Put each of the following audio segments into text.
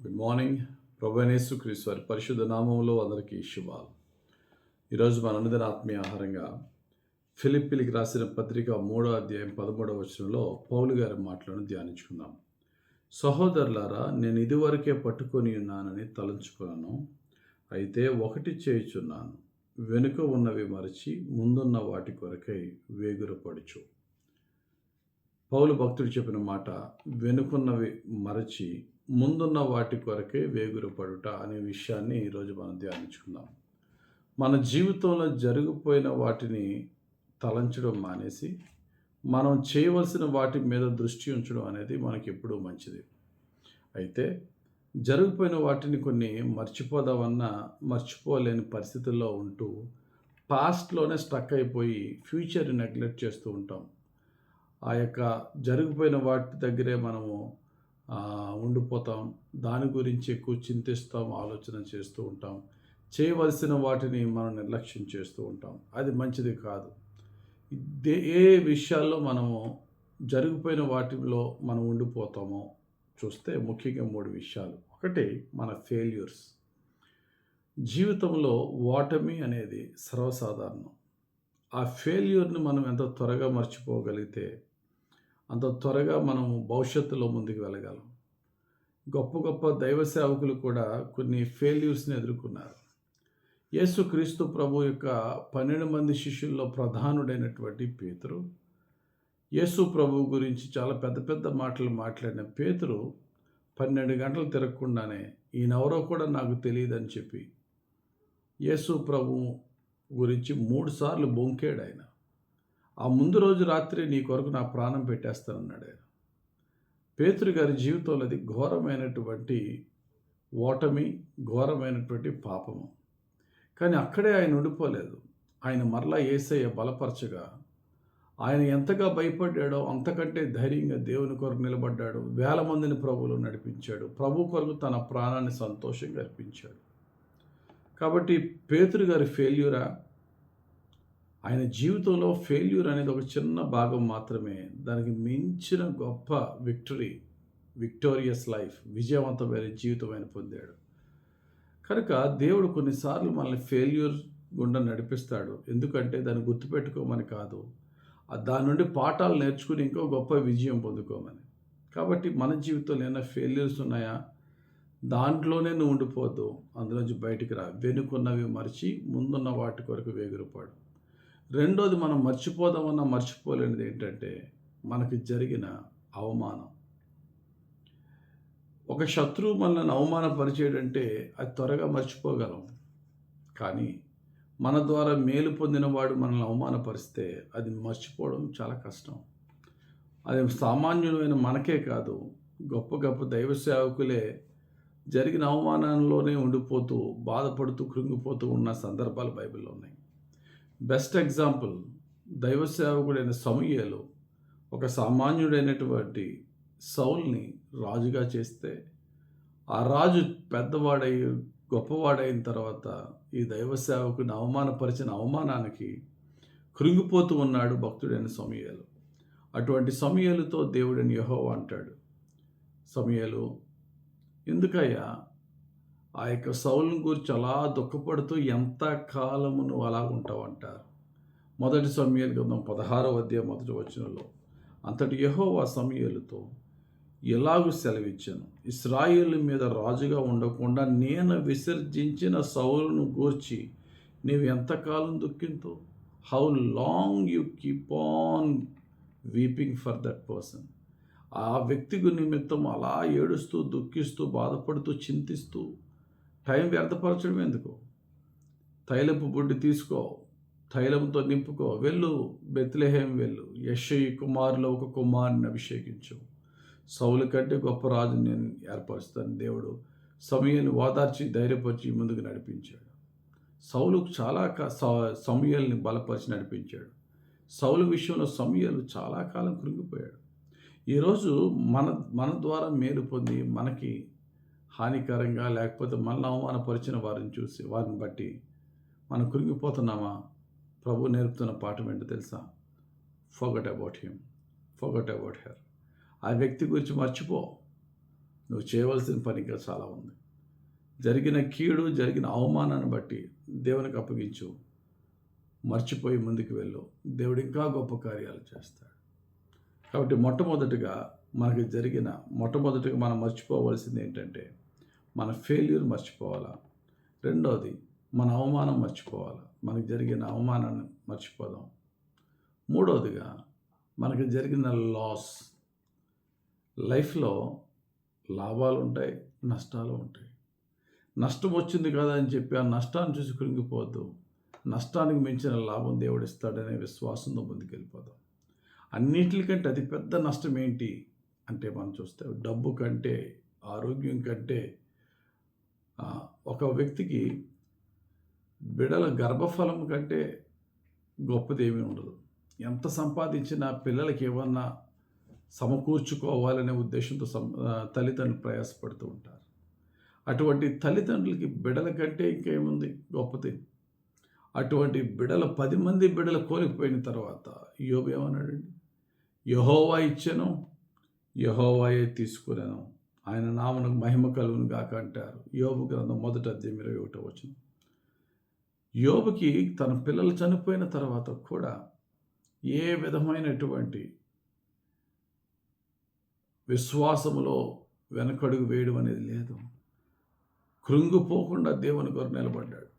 Good morning. ప్రభువైన యేసుక్రీస్తు వారి పరిశుద్ధ నామములో అందరికీ శుభాలు. ఈరోజు మన అనుదిన ఆత్మీయ ఆహారంగా ఫిలిప్పీలకు రాసిన పత్రిక 3వ అధ్యాయం 13వ వచనంలో పౌలు గారి మాటలను ధ్యానించుకుందాం. సహోదరులారా, నేను ఇదివరకే పట్టుకొని ఉన్నానని తలంచుకున్నాను. అయితే ఒకటి చేయుచున్నాను, వెనుక ఉన్నవి మరచి ముందున్న వాటి కొరకై వేగురపడుచు. పౌలు భక్తుడు చెప్పిన మాట, వెనుకున్నవి మరచి ముందున్న వాటి కొరకే వేగురపడుట అనే విషయాన్ని ఈరోజు మనం ధ్యానించుకుందాం. మన జీవితంలో జరిగిపోయిన వాటిని తలంచడం మానేసి మనం చేయవలసిన వాటి మీద దృష్టి ఉంచడం అనేది మనకి ఎప్పుడూ మంచిది. అయితే జరిగిపోయిన వాటిని కొన్ని మర్చిపోదామన్నా మర్చిపోలేని పరిస్థితుల్లో ఉంటూ పాస్ట్లోనే స్టక్ అయిపోయి ఫ్యూచర్ని నెగ్లెక్ట్ చేస్తూ ఉంటాం. ఆ యొక్క జరిగిపోయిన వాటి దగ్గరే మనము ఉండిపోతాం. దాని గురించి ఎక్కువ చింతిస్తాం, ఆలోచన చేస్తూ ఉంటాం. చేయవలసిన వాటిని మనం నిర్లక్ష్యం చేస్తూ ఉంటాం. అది మంచిది కాదు. ఏ విషయాల్లో మనము జరిగిపోయిన వాటిలో మనం ఉండిపోతామో చూస్తే ముఖ్యంగా 3 విషయాలు. ఒకటి, మన ఫెయిల్యూర్స్. జీవితంలో ఓటమి అనేది సర్వసాధారణం. ఆ ఫెయిల్యూర్ని మనం ఎంత త్వరగా మర్చిపోగలిగితే అంత త్వరగా మనం భవిష్యత్తులో ముందుకు వెళ్ళగలం. గొప్ప గొప్ప దైవ సేవకులు కూడా కొన్ని ఫెయిల్యూర్స్ని ఎదుర్కొన్నారు. యేసుక్రీస్తు ప్రభు యొక్క 12 మంది శిష్యుల్లో ప్రధానుడైనటువంటి పేతురు, యేసు ప్రభు గురించి చాలా పెద్ద పెద్ద మాటలు మాట్లాడిన పేతురు 12 గంటలు తిరగకుండానే ఈయనెవరో కూడా నాకు తెలియదని చెప్పి యేసు ప్రభు గురించి 3 సార్లు బొంకాడు ఆయన. ఆ ముందు రోజు రాత్రి నీ కొరకు నా ప్రాణం పెట్టేస్తానన్నాడు ఆయన. పేతురు గారి జీవితంలో అది ఘోరమైనటువంటి ఓటమి, ఘోరమైనటువంటి పాపము. కానీ అక్కడే ఆయన ఉండిపోలేదు. ఆయన మరలా యేసయ్య బలపరచగా ఆయన ఎంతగా భయపడ్డాడో అంతకంటే ధైర్యంగా దేవుని కొరకు నిలబడ్డాడు. 1000 మందిని ప్రభువులో నడిపించాడు. ప్రభు కొరకు తన ప్రాణాన్ని సంతోషంగా అర్పించాడు. కాబట్టి పేతురు గారి ఫెయిల్యూరా? ఆయన జీవితంలో ఫెయిల్యూర్ అనేది ఒక చిన్న భాగం మాత్రమే. దానికి మించిన గొప్ప విక్టోరియస్ లైఫ్, విజయవంతమైన జీవితం ఆయన పొందాడు. కనుక దేవుడు కొన్నిసార్లు మనల్ని ఫెయిల్యూర్ గుండా నడిపిస్తాడు. ఎందుకంటే దాన్ని గుర్తుపెట్టుకోమని కాదు, దాని నుండి పాఠాలు నేర్చుకుని ఇంకో గొప్ప విజయం పొందుకోమని. కాబట్టి మన జీవితంలో ఏమైనా ఫెయిల్యూర్స్ ఉన్నాయా? దాంట్లోనే నువ్వు ఉండిపోద్దు, అందులోంచి బయటికి రా. వెనుకున్నవి మరిచి ముందున్న వాటి కొరకు వేగురపడు. రెండోది, మనం మర్చిపోదామన్నా మర్చిపోలేనిది ఏంటంటే మనకి జరిగిన అవమానం. ఒక శత్రువు మనల్ని అవమానపరిచేటంటే అది త్వరగా మర్చిపోగలం. కానీ మన ద్వారా మేలు పొందిన వాడు మనల్ని అవమానపరిస్తే అది మర్చిపోవడం చాలా కష్టం. అది సామాన్యులమైన మనకే కాదు, గొప్ప గొప్ప దైవ సేవకులే జరిగిన అవమానంలోనే ఉండిపోతూ బాధపడుతూ కృంగిపోతూ ఉన్న సందర్భాలు బైబిల్లో ఉన్నాయి. బెస్ట్ ఎగ్జాంపుల్, దైవ సేవకుడైన సమూయేలు ఒక సామాన్యుడైనటువంటి సౌల్ని రాజుగా చేస్తే ఆ రాజు పెద్దవాడై గొప్పవాడైన తర్వాత ఈ దైవ సేవకుని అవమానపరిచిన అవమానానికి కృంగిపోతూ ఉన్నాడు భక్తుడైన సమూయేలు. అటువంటి సమూయేలుతో దేవుడైన యెహోవా అంటాడు, సమూయేలు, ఎందుకయ్యా ఆ యొక్క సౌలుని గురించి అలా దుఃఖపడుతూ ఎంత కాలము నువ్వు అలా ఉంటావు అంటారు. 1 సమూయేలు గ్రంథం 16వ అధ్యాయం 1వ వచనంలో అంతటి యెహోవా సమూయేలుతో ఎలాగూ సెలవిచ్చాను, ఇశ్రాయేలు మీద రాజుగా ఉండకుండా నేను విసర్జించిన సౌలును గూర్చి నీవు ఎంతకాలం దుఃఖింతు? How long you keep on weeping for that person. ఆ వ్యక్తి నిమిత్తం అలా ఏడుస్తూ దుఃఖిస్తూ బాధపడుతూ చింతిస్తూ టైం వ్యర్థపరచడం ఎందుకు? తైలపు బుడ్డి తీసుకో, తైలంతో నింపుకో, వెళ్ళు, బెత్లెహేం వెళ్ళు, యెష్షయి కుమారులో ఒక కుమారుని అభిషేకించు, సౌలు కంటే గొప్ప రాజుని నేను ఏర్పరుస్తాను. దేవుడు సమూయేలుని ఓదార్చి ధైర్యపరిచి ముందుకు నడిపించాడు. సౌలు చాలా సమూయేలుని బలపరిచి నడిపించాడు. సౌలు విషయంలో సమూయేలు చాలా కాలం కృంగిపోయాడు. ఈరోజు మన ద్వారా మేలు పొంది మనకి హానికరంగా లేకపోతే మనల్ని అవమానపరిచిన వారిని బట్టి మనం కృంగిపోతున్నామా? ప్రభు నేర్పుతున్న పాఠం ఏంటో తెలుసా? Forget about him, forget about her. ఆ వ్యక్తి గురించి మర్చిపో. నువ్వు చేయవలసిన పని ఇంకా చాలా ఉంది. జరిగిన కీడు, జరిగిన అవమానాన్ని బట్టి దేవునికి అప్పగించు. మర్చిపోయి ముందుకు వెళ్ళు. దేవుడు ఇంకా గొప్ప కార్యాలు చేస్తాడు. కాబట్టి మొట్టమొదటిగా మనం మర్చిపోవలసింది ఏంటంటే మన ఫెయిల్యూర్ మర్చిపోవాలా. రెండవది మన అవమానం మర్చిపోవాలా. మనకు జరిగిన అవమానాన్ని మర్చిపోదాం. మూడవదిగా మనకు జరిగిన లాస్. లైఫ్లో లాభాలు ఉంటాయి, నష్టాలు ఉంటాయి. నష్టం వచ్చింది కదా అని చెప్పి ఆ నష్టాన్ని చూసి కృంగిపోవద్దు. నష్టానికి మించిన లాభం దేవుడు ఇస్తాడనే విశ్వాసంతో ముందుకెళ్ళిపోదాం. అన్నిటికంటే అతిపెద్ద నష్టం ఏంటి అంటే మనం చూస్తే డబ్బు కంటే, ఆరోగ్యం కంటే, ఒక వ్యక్తికి బిడల గర్భఫలం కంటే గొప్పది ఏమీ ఉండదు. ఎంత సంపాదించినా పిల్లలకి ఏమన్నా సమకూర్చుకోవాలనే ఉద్దేశంతో తల్లిదండ్రులు ప్రయాసపడుతూ ఉంటారు. అటువంటి తల్లిదండ్రులకి బిడల కంటే ఇంకేముంది గొప్పది. అటువంటి 10 మంది బిడలు కోల్పోయిన తర్వాత యోబు ఏమన్నాడండి? యెహోవా ఇచ్చెను, యెహోవాయే తీసుకునేను, ఆయన నామమునకు మహిమ కలుగును గాక అంటారు. యోబు గ్రంథం 1:21. యోబుకి తన పిల్లలు చనిపోయిన తర్వాత కూడా ఏ విధమైనటువంటి విశ్వాసములో వెనకడుగు వేయడం అనేది లేదు. కృంగిపోకుండా దేవుని కొరకు నిలబడ్డాడు.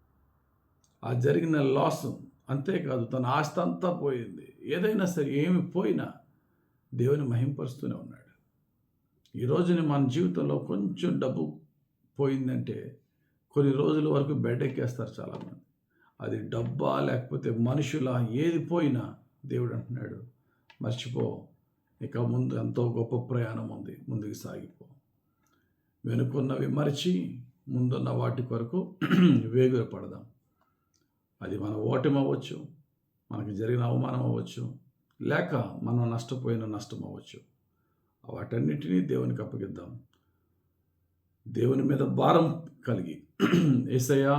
ఆ జరిగిన లాస్ అంతేకాదు, తన ఆస్తి అంతా పోయింది. ఏదైనా సరే, ఏమి పోయినా దేవుని మహింపరుస్తూనే ఉన్నాడు. ఈరోజుని మన జీవితంలో కొంచెం డబ్బు పోయిందంటే కొన్ని రోజుల వరకు బెడ్ ఎక్కేస్తారు చాలామంది. అది డబ్బా లేకపోతే మనుషులా, ఏది పోయినా దేవుడు అంటున్నాడు, మర్చిపో, ఇక ముందు ఎంతో గొప్ప ప్రయాణం ఉంది, ముందుకు సాగిపో. వెనుకున్నవి మరిచి ముందున్న వాటి కొరకు వేగుర పడదాం. అది మన ఓటమి అవ్వచ్చు, మనకు జరిగిన అవమానం అవ్వచ్చు, లేక మనం నష్టపోయిన నష్టం అవ్వచ్చు. వాటన్నిటినీ దేవునికి అప్పగిద్దాం. దేవుని మీద భారం కలిగి యేసయ్యా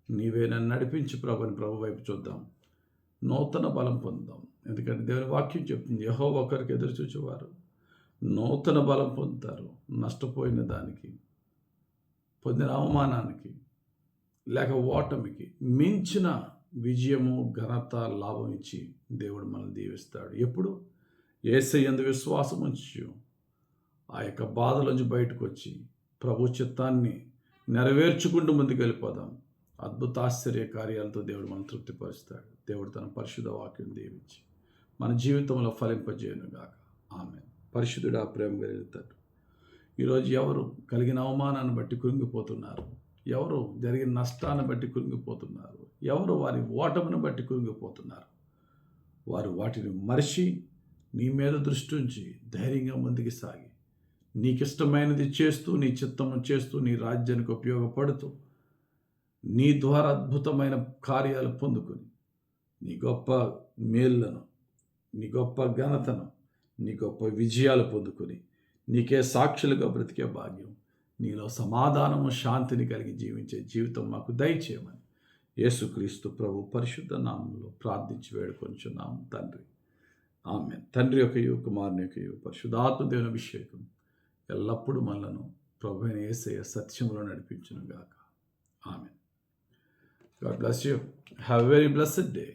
నీవే నన్ను నడిపించి ప్రభుని ప్రభు వైపు చూద్దాం. నూతన బలం పొందుదాం. ఎందుకంటే దేవుని వాక్యం చెప్తుంది, యెహోవా ఒకరికి ఎదురు చూచేవారు నూతన బలం పొందుతారు. నష్టపోయిన దానికి, పొందిన అవమానానికి లేక ఓటమికి మించిన విజయము, ఘనత, లాభం ఇచ్చి దేవుడు మనల్ని దీవిస్తాడు. ఎప్పుడు? యేసయ్య యందు విశ్వాసం ఉంచు ఆ యొక్క బాధలోంచి బయటకు వచ్చి ప్రభు చిత్తాన్ని నెరవేర్చుకుంటూ ముందుకు వెళ్ళిపోదాం. అద్భుత ఆశ్చర్య కార్యాలతో దేవుడు మనం తృప్తిపరుస్తాడు. దేవుడు తన పరిశుద్ధ వాక్యం దీవించి మన జీవితంలో ఫలింపజేయను గాక. ఆమేన్. పరిశుద్ధుడా, ప్రేమ వెలుగుతాడు. ఈరోజు ఎవరు కలిగిన అవమానాన్ని బట్టి కృంగిపోతున్నారు? ఎవరు జరిగిన నష్టాన్ని బట్టి కృంగిపోతున్నారు? ఎవరు వారి ఓటమిని బట్టి కృంగిపోతున్నారు? వారు వాటిని మరిచి నీ మీద దృష్టి ఉంచి ధైర్యంగా ముందుకు సాగి నీకిష్టమైనది చేస్తూ, నీ చిత్తము చేస్తూ, నీ రాజ్యానికి ఉపయోగపడుతూ, నీ ద్వారా అద్భుతమైన కార్యాలు పొందుకొని నీ గొప్ప మేళ్లను, నీ గొప్ప ఘనతను, నీ గొప్ప విజయాలు పొందుకొని నీకే సాక్షులుగా బ్రతికే భాగ్యం, నీలో సమాధానము, శాంతిని కలిగి జీవించే జీవితం మాకు దయచేయమని యేసుక్రీస్తు ప్రభు పరిశుద్ధ నామంలో ప్రార్థించి వేడుకొంచున్నాము తండ్రి. ఆమేన్. తండ్రి యొక్కయు, కుమారుని యొక్కయు, పరిశుద్ధాత్మ దేవుని అభిషేకం ఎల్లప్పుడూ మనలను ప్రభు అయిన యేసయ్య సత్యములో నడిపించును గాక. ఆమేన్. God bless you. Have a very blessed day.